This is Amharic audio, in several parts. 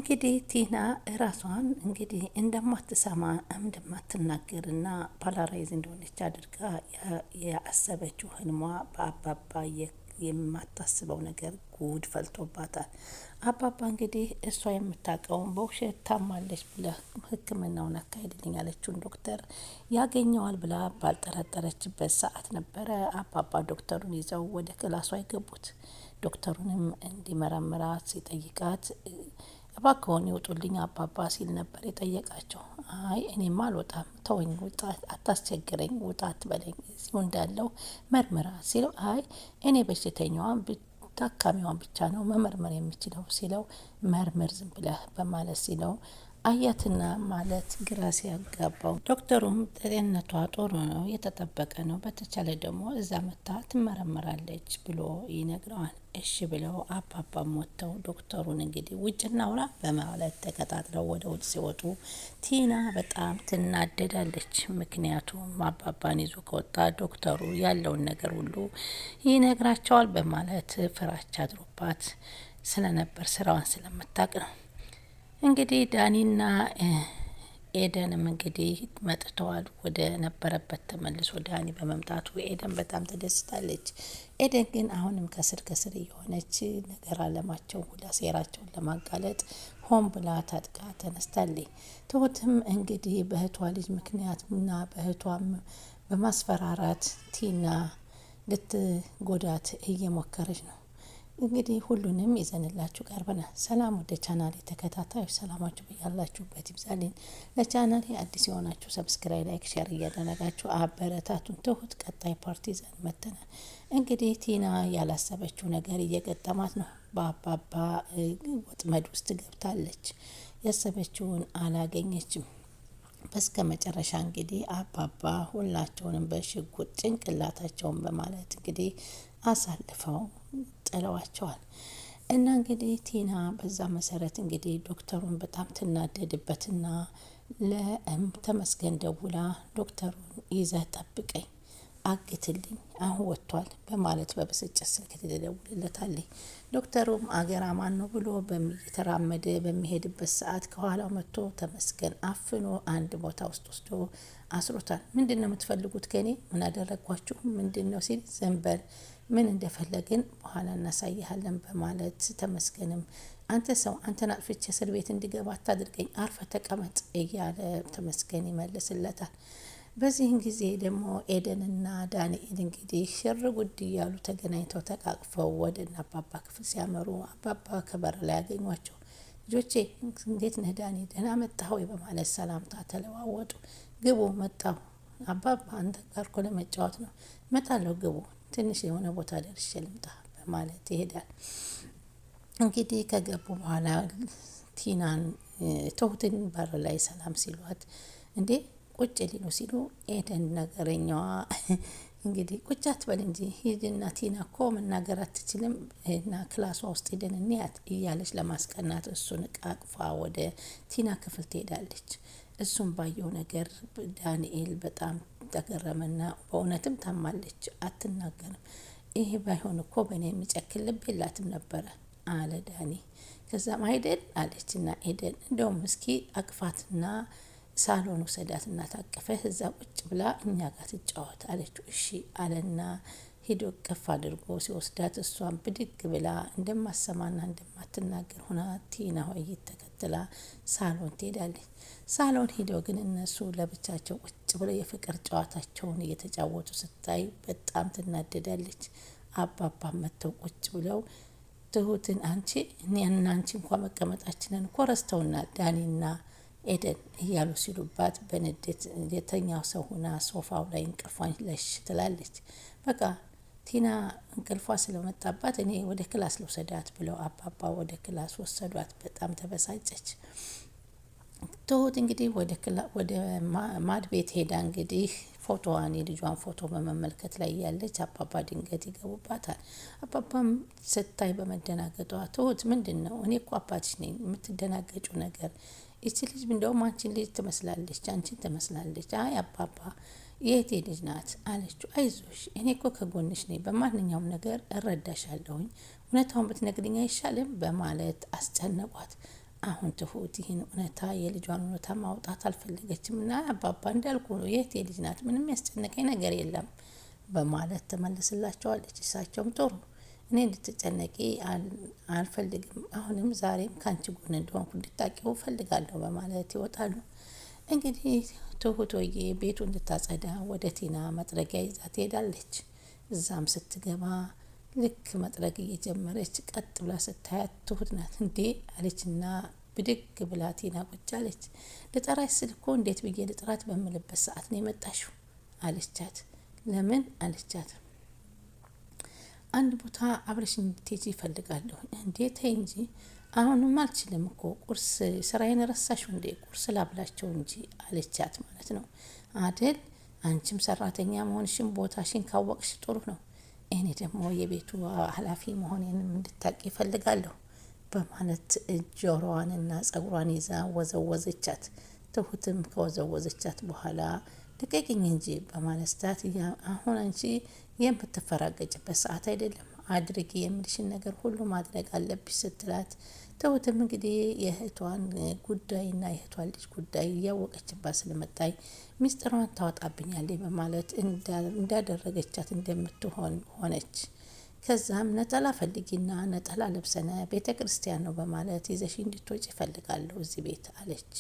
እንግዲህ ቲና ራሷን እንግዲህ እንደማትሰማ እንደማትናገርና ፓላራይዝ እንደሆነች አድርጋ ያሰበችው ህልሟ በአባባ የማታስበው ነገር ጉድ ፈልቶባታል። አባባ እንግዲህ እሷ የምታውቀውን በውሸት ታማለች ብላ ሕክምናውን አካሄድልኝ ያለችውን ዶክተር ያገኘዋል ብላ ባልጠረጠረችበት ሰዓት ነበረ አባባ ዶክተሩን ይዘው ወደ ክላሷ የገቡት። ዶክተሩንም እንዲመረምራት ሲጠይቃት እባክዎን ይውጡልኝ አባባ ሲል ነበር የጠየቃቸው። አይ እኔማ አልወጣም፣ ተወኝ፣ ውጣ፣ አታስቸግረኝ፣ ውጣ አትበለኝ፣ እዚሁ እንዳለው መርምራ ሲለው አይ እኔ በሽተኛዋን ታካሚዋን ብቻ ነው መመርመር የሚችለው ሲለው መርምር ዝም ብለህ በማለት ሲለው አያትና ማለት ግራ ሲያጋባው ዶክተሩም ጤንነቷ ጥሩ ነው፣ የተጠበቀ ነው፣ በተቻለ ደግሞ እዛ መታ ትመረመራለች ብሎ ይነግረዋል። እሺ ብለው አባባም ወጥተው ዶክተሩን እንግዲህ ውጭ እናውራ በማለት ተቀጣጥረው ወደ ውጭ ሲወጡ ቲና በጣም ትናደዳለች። ምክንያቱም አባባን ይዞ ከወጣ ዶክተሩ ያለውን ነገር ሁሉ ይነግራቸዋል በማለት ፍራቻ አድሮባት ስለነበር ስራዋን ስለምታውቅ ነው። እንግዲህ ዳኒና ኤደንም እንግዲህ መጥተዋል። ወደ ነበረበት ተመልሶ ዳኒ በመምጣቱ ኤደን በጣም ተደስታለች። ኤደን ግን አሁንም ከስር ከስር የሆነች ነገር አለማቸው ሁላ ሴራቸውን ለማጋለጥ ሆን ብላ ታጥቃ ተነስታለች። ትሁትም እንግዲህ በእህቷ ልጅ ምክንያት እና በእህቷም በማስፈራራት ቲና ልትጎዳት እየሞከረች ነው። እንግዲህ ሁሉንም ይዘንላችሁ ቀርበናል። ሰላም ወደ ቻናሌ ተከታታዮች ሰላማችሁ በያላችሁበት ይብዛልኝ። ለቻናሌ አዲስ የሆናችሁ ሰብስክራይብ፣ ላይክ፣ ሼር እያደረጋችሁ አበረታቱን። ትሁት ቀጣይ ፓርቲ ይዘን መጥተናል። እንግዲህ ቲና ያላሰበችው ነገር እየገጠማት ነው። በአባባ ወጥመድ ውስጥ ገብታለች። ያሰበችውን አላገኘችም። በስከ መጨረሻ እንግዲህ አባባ ሁላቸውንም በሽጉጥ ጭንቅላታቸውን በማለት እንግዲህ አሳልፈው ጥለዋቸዋል። እና እንግዲህ ቲና በዛ መሰረት እንግዲህ ዶክተሩን በጣም ትናደድበትና ለተመስገን ደውላ ዶክተሩን ይዘህ ጠብቀኝ፣ አግትልኝ፣ አሁን ወጥቷል በማለት በብስጭት ስልክ ትደውልለታለች። ዶክተሩም አገር አማን ነው ብሎ በሚተራመደ በሚሄድበት ሰዓት ከኋላው መጥቶ ተመስገን አፍኖ አንድ ቦታ ውስጥ ወስዶ አስሮታል። ምንድን ነው የምትፈልጉት ከኔ? ምን አደረግኳችሁ? ምንድን ነው ሲል ዘንበል ምን እንደፈለግን በኋላ እናሳይሃለን በማለት ተመስገንም አንተ ሰው አንተን አጥፍቼ እስር ቤት እንዲገባ አታድርገኝ፣ አርፈ ተቀመጥ እያለ ተመስገን ይመልስለታል። በዚህን ጊዜ ደግሞ ኤደንና ዳንኤል እንግዲህ ሽር ጉድ እያሉ ተገናኝተው ተቃቅፈው ወደ አባባ ክፍል ሲያመሩ አባባ ከበር ላይ ያገኟቸው። ልጆቼ እንዴት ነህ ዳኒ፣ ደህና መጣህ ወይ በማለት ሰላምታ ተለዋወጡ። ግቡ፣ መጣሁ አባባ አንተ ጋር እኮ ለመጫወት ነው። እመጣለሁ፣ ግቡ፣ ትንሽ የሆነ ቦታ ደርሼ ልምጣ በማለት ይሄዳል። እንግዲህ ከገቡ በኋላ ቲናን ትሁትን በር ላይ ሰላም ሲሏት እንዴ ቁጭ ሊሉ ሲሉ ኤደን ነገረኛዋ እንግዲህ ቁጭ አትበል እንጂ ሂድና ቲና እኮ መናገር አትችልም እና ክላሷ ውስጥ ሄደን እንያት እያለች ለማስቀናት እሱን ቃቅፋ ወደ ቲና ክፍል ትሄዳለች። እሱም ባየው ነገር ዳንኤል በጣም ተገረመና በእውነትም ታማለች፣ አትናገርም፣ ይሄ ባይሆን እኮ በእኔ የሚጨክል ልብ የላትም ነበረ አለ ዳኒ። ከዛም አይደል አለችና ኤደን እንደውም እስኪ አቅፋትና ሳሎን ውሰዳትና ታቀፈህ እዛ ቁጭ ብላ እኛ ጋር ትጫወት አለችው። እሺ አለና ሂዶ ቅፍ አድርጎ ሲወስዳት እሷን ብድግ ብላ እንደማሰማና እንደማትናገር ሆና ቲና ሆይ ተከትላ ሳሎን ትሄዳለች። ሳሎን ሂደው ግን እነሱ ለብቻቸው ቁጭ ብለው የፍቅር ጨዋታቸውን እየተጫወቱ ስታይ በጣም ትናደዳለች። አባባ መተው ቁጭ ብለው ትሁትን አንቺ እኔና አንቺ እንኳን መቀመጣችንን እኮ ረስተውናል ዳኒና ኤደን እያሉ ሲሉባት በንዴት የተኛው ሰው ሆና ሶፋው ላይ እንቅልፏን ለሽ ትላለች። በቃ ቲና እንቅልፏ ስለመጣባት እኔ ወደ ክላስ ልውሰዳት ብለው አባባ ወደ ክላስ ወሰዷት። በጣም ተበሳጨች። ትሁት እንግዲህ ወደ ማድ ቤት ሄዳ እንግዲህ ፎቶዋን የልጇን ፎቶ በመመልከት ላይ ያለች አባባ ድንገት ይገቡባታል። አባባም ስታይ በመደናገጧ ትሁት ምንድን ነው? እኔ እኮ አባትሽ ነኝ፣ የምትደናገጩ ነገር ይቺ ልጅ እንደውም አንቺን ልጅ ትመስላለች፣ አንቺን ትመስላለች። አይ አባባ የእህቴ ልጅ ናት አለችው። አይዞሽ እኔ እኮ ከጎንሽ ነኝ፣ በማንኛውም ነገር እረዳሻለሁኝ፣ እውነታውን ብትነግሪኝ አይሻልም በማለት አስጨነቋት። አሁን ትሁት ይህን እውነታ የልጇን እውነታ ማውጣት አልፈለገችም እና አባባ እንዳልኩ ነው የእህቴ ልጅ ናት፣ ምንም ያስጨነቀኝ ነገር የለም በማለት ትመልስላቸዋለች። እሳቸውም ጥሩ እኔ እንድትጨነቂ አልፈልግም፣ አሁንም ዛሬም ከአንቺ ጎን እንደሆንኩ እንድታቂው ፈልጋለሁ በማለት ይወጣሉ። እንግዲህ ትሁት ወዬ ቤቱ እንድታጸዳ ወደ ቲና መጥረጊያ ይዛ ትሄዳለች። እዛም ስትገባ ልክ መጥረግ እየጀመረች ቀጥ ብላ ስታያት ትሁት ናት። እንዴ አለችና ብድግ ብላ ቲና ቁጭ አለች። ልጠራሽ ስል እኮ እንዴት ብዬ ልጥራት በምልበት ሰዓት ነው የመጣሽው አለቻት። ለምን አለቻት። አንድ ቦታ አብረሽ እንድትሄጂ ይፈልጋለሁ። እንዴ ተይ እንጂ አሁንም አልችልም እኮ ቁርስ ስራዬን ረሳሽው እንዴ? ቁርስ ላብላቸው እንጂ አለቻት ማለት ነው አደል። አንቺም ሰራተኛ መሆንሽን ቦታሽን ካወቅሽ ጥሩ ነው። እኔ ደግሞ የቤቱ ኃላፊ መሆኔንም እንድታቂ ይፈልጋለሁ በማለት ጆሮዋንና ጸጉሯን ይዛ ወዘወዘቻት። ትሁትም ከወዘወዘቻት በኋላ ልቀቂኝ እንጂ በማለት ስታት አሁን አንቺ የምትፈራገጭበት ሰዓት አይደለም፣ አድርጊ የምልሽን ነገር ሁሉ ማድረግ አለብሽ ስትላት፣ ትሁትም እንግዲህ የእህቷን ጉዳይና የእህቷን ልጅ ጉዳይ እያወቀችባት ስለመጣይ ሚስጥሯን ታወጣብኛለች በማለት እንዳደረገቻት እንደምትሆን ሆነች። ከዛም ነጠላ ፈልጊና ነጠላ ለብሰነ ቤተ ክርስቲያን ነው በማለት ይዘሽ እንድትወጪ ይፈልጋለሁ እዚህ ቤት አለች።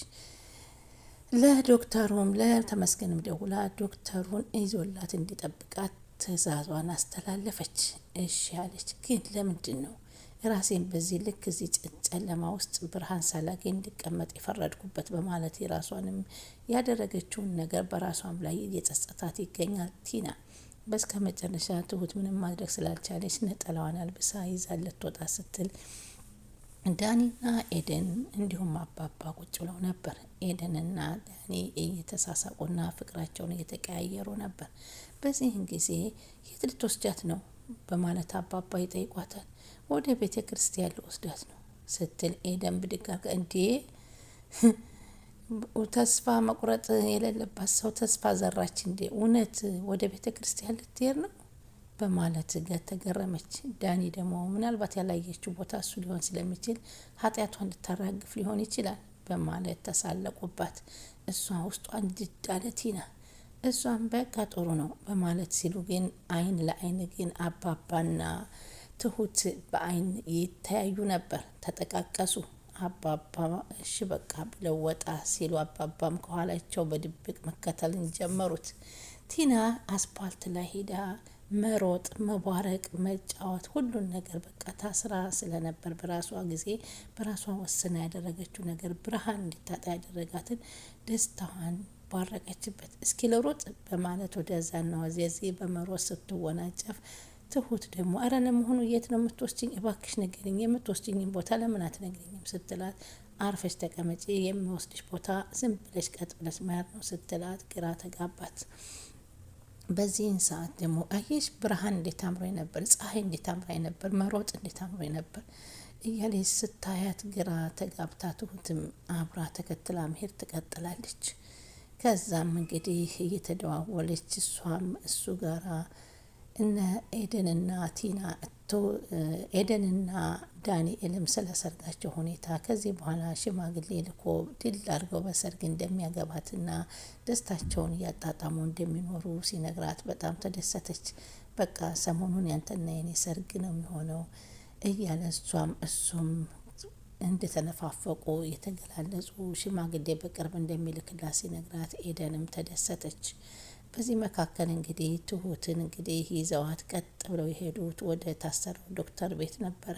ለዶክተሩም ለተመስገንም ደውላ ዶክተሩን ይዞላት እንዲጠብቃት ትዕዛዟን አስተላለፈች። እሺ አለች። ግን ለምንድን ነው ራሴን በዚህ ልክ እዚህ ጨለማ ውስጥ ብርሃን ሳላገኝ እንዲቀመጥ የፈረድኩበት በማለት የራሷንም ያደረገችውን ነገር በራሷም ላይ እየጸጸታት ይገኛል ቲና። በስከ መጨረሻ ትሁት ምንም ማድረግ ስላልቻለች ነጠላዋን አልብሳ ይዛለት ትወጣ ስትል ዳኒና ኤደን እንዲሁም አባባ ቁጭ ብለው ነበር። ኤደንና ዳኒ እየተሳሳቁና ፍቅራቸውን እየተቀያየሩ ነበር። በዚህን ጊዜ የት ልትወስዳት ነው በማለት አባባ ይጠይቋታል። ወደ ቤተ ክርስቲያን ልወስዳት ነው ስትል ኤደን ብድጋጋ እንዴ ተስፋ መቁረጥ የሌለባት ሰው ተስፋ ዘራች እንዴ? እውነት ወደ ቤተ ክርስቲያን ልትሄድ ነው በማለት ተገረመች። ዳኒ ደግሞ ምናልባት ያላየችው ቦታ እሱ ሊሆን ስለሚችል ኃጢአቷን ልታራግፍ ሊሆን ይችላል በማለት ተሳለቁባት። እሷ ውስጧን ድድ አለ ቲና። እሷም በቃ ጥሩ ነው በማለት ሲሉ ግን አይን ለአይን ግን አባባና ትሁት በአይን ይተያዩ ነበር። ተጠቃቀሱ። አባባ እሺ በቃ ብለው ወጣ ሲሉ አባባም ከኋላቸው በድብቅ መከተልን ጀመሩት። ቲና አስፓልት ላይ ሄዳ መሮጥ፣ መቧረቅ፣ መጫወት ሁሉን ነገር በቃ ታስራ ስለነበር በራሷ ጊዜ በራሷ ወስና ያደረገችው ነገር ብርሃን እንዲታጣ ያደረጋትን ደስታዋን ባረቀችበት። እስኪ ለሮጥ በማለት ወደዛና ወደዚህ በመሮጥ ስትወናጨፍ ትሁት ደግሞ አረ ለመሆኑ የት ነው የምትወስጂኝ? እባክሽ ንገሪኝ፣ የምትወስጂኝን ቦታ ለምን አትነግሪኝም ስትላት፣ አርፈሽ ተቀመጪ፣ የሚወስድሽ ቦታ ዝም ብለሽ ቀጥ ብለሽ መሄድ ነው ስትላት ግራ ተጋባት። በዚህን ሰዓት ደግሞ አየሽ ብርሃን እንዴት አምሮኝ ነበር፣ ፀሐይ እንዴት አምሮኝ ነበር፣ መሮጥ እንዴት አምሮኝ ነበር እያለች ስታያት ግራ ተጋብታ ትሁትም አብራ ተከትላ መሄድ ትቀጥላለች። ከዛም እንግዲህ እየተደዋወለች እሷም እሱ ጋራ እነ ኤደንና ቲና ኤደንና ዳንኤልም ስለ ሰርጋቸው ሁኔታ ከዚህ በኋላ ሽማግሌ ልኮ ድል አድርገው በሰርግ እንደሚያገባትና ደስታቸውን እያጣጣሙ እንደሚኖሩ ሲነግራት በጣም ተደሰተች። በቃ ሰሞኑን ያንተና የኔ ሰርግ ነው የሚሆነው እያለ እሱም እንደተነፋፈቁ የተገላለጹ ሽማግሌ በቅርብ እንደሚልክላት ሲነግራት ኤደንም ተደሰተች። በዚህ መካከል እንግዲህ ትሁትን እንግዲህ ይዘዋት ቀጥ ብለው የሄዱት ወደ ታሰረው ዶክተር ቤት ነበረ።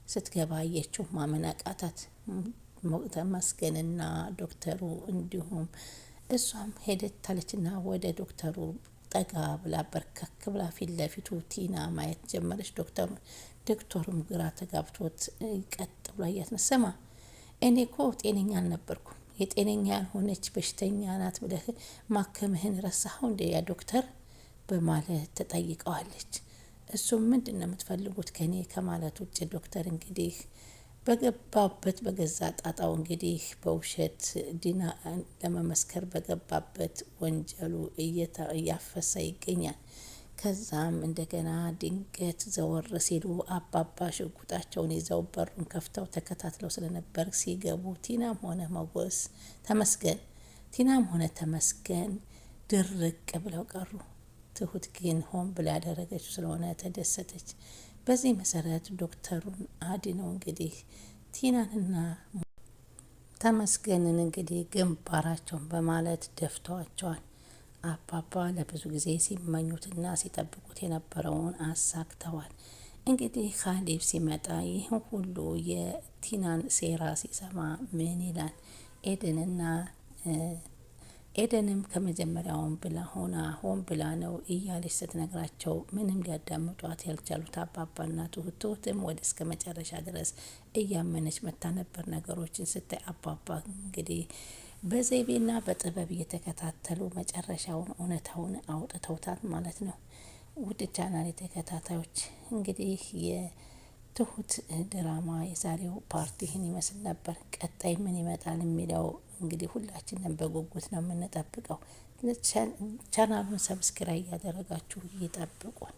ስትገባ አየችው፣ ማመን አቃታት። ተመስገንና ዶክተሩ እንዲሁም እሷም ሄደት አለችና ወደ ዶክተሩ ጠጋ ብላ በርከክ ብላ ፊት ለፊቱ ቲና ማየት ጀመረች ዶክተሩም ግራ ተጋብቶት ቀጥ ብላ እያትነሰማ እኔ እኮ ጤነኛ አልነበርኩም፣ የጤነኛ ያልሆነች በሽተኛ ናት ብለህ ማከምህን ረሳኸው እንደ ያ ዶክተር በማለት ተጠይቀዋለች። እሱም ምንድን ነው የምትፈልጉት ከኔ ከማለት ውጭ ዶክተር እንግዲህ በገባበት በገዛ ጣጣው እንግዲህ በውሸት ዲና ለመመስከር በገባበት ወንጀሉ እያፈሰ ይገኛል። ከዛም እንደገና ድንገት ዘወር ሲሉ አባባ ሽጉጣቸውን ይዘው በሩን ከፍተው ተከታትለው ስለነበር ሲገቡ ቲናም ሆነ ተመስገን ድርቅ ብለው ቀሩ። ትሁት ግን ሆን ብላ ያደረገችው ስለሆነ ተደሰተች። በዚህ መሰረት ዶክተሩን አድነው እንግዲህ ቲናንና ተመስገንን እንግዲህ ግንባራቸውን በማለት ደፍተዋቸዋል። አባባ ለብዙ ጊዜ ሲመኙትና ሲጠብቁት የነበረውን አሳክተዋል። እንግዲህ ካሌብ ሲመጣ ይህን ሁሉ የቲናን ሴራ ሲሰማ ምን ይላል? ኤደንም ከመጀመሪያውን ብላ ሆን ብላ ነው እያለች ስትነግራቸው ምንም ሊያዳምጧት ያልቻሉት አባባና ትሁትም ወደ እስከ መጨረሻ ድረስ እያመነች መታ ነበር። ነገሮችን ስታይ አባባ እንግዲህ በዘይቤና በጥበብ እየተከታተሉ መጨረሻውን እውነታውን አውጥተውታል ማለት ነው። ውድ ቻናል ተከታታዮች እንግዲህ የትሁት ድራማ የዛሬው ፓርቲ ይህን ይመስል ነበር። ቀጣይ ምን ይመጣል የሚለው እንግዲህ ሁላችንም በጉጉት ነው የምንጠብቀው። ቻናሉን ሰብስክራይብ እያደረጋችሁ ይጠብቁን።